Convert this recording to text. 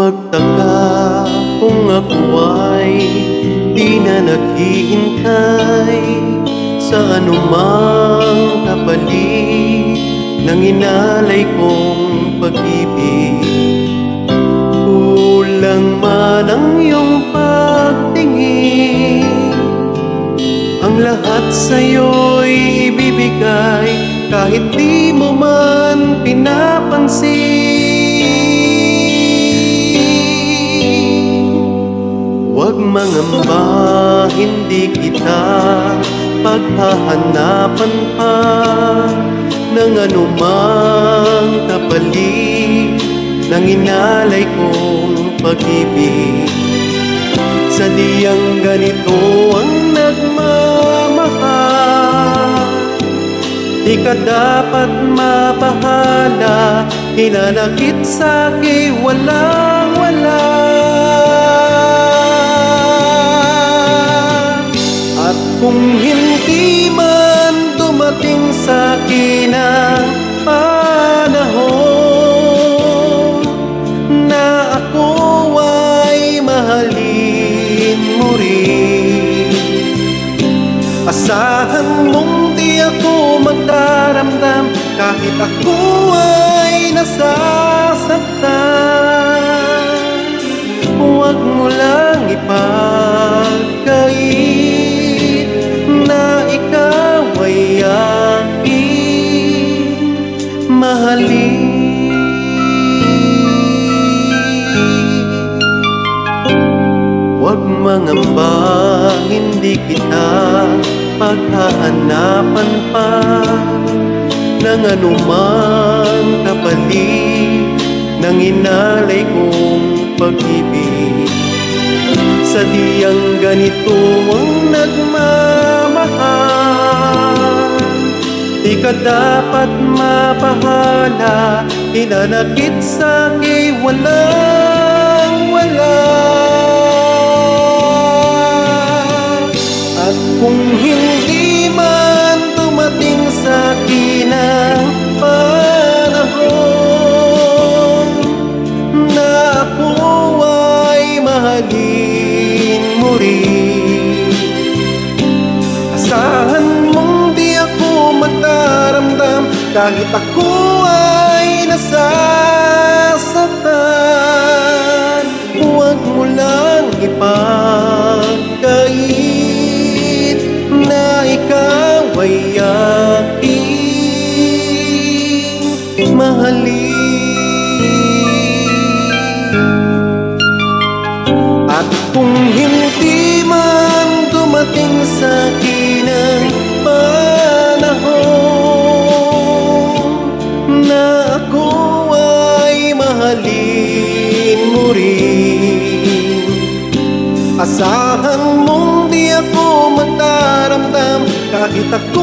magtaka kung ako ay di na naghihintay sa anumang kapalit ng inalay kong pag-ibig. Kulang man ang iyong pagtingin, ang lahat sa'yo'y ibibigay kahit di mo man pinapansin. Huwag mangamba, hindi kita paghahanapan pa ng anumang kapalit ng inalay kong pag-ibig. Sa diyang ganito ang nagmamahal, di ka dapat mabahala, hinanakit sa'kin walang-wala. At kung hindi man dumating sa'kin ang panahon na ako ay mahalin mo rin, asahan mong di ako magdaramdam kahit ako ay nasasaktan. Huwag mo lang ipagkait na ikaw ay aking mahalin. Huwag mangamba, hindi kita paghahanapan pa ng anumang kapalit ng inalay kong pag-ibig. Sa diyang ganito ang nagmamahal, di ka dapat mabahala, hinanakit sa'kin walang-wala. At kung hindi man dumating sa'kin ang panahon na ako ay mahalin mo rin, asahan mong di ako magdaramdam kahit ako ay nasasaktan. Huwag mo lang ipagkait na ikaw ay aking mahalin. At kung hindi man dumating sa'kin ang panahon na ako ay mahalin mo rin, asahan mong di ako magdaramdam kahit ako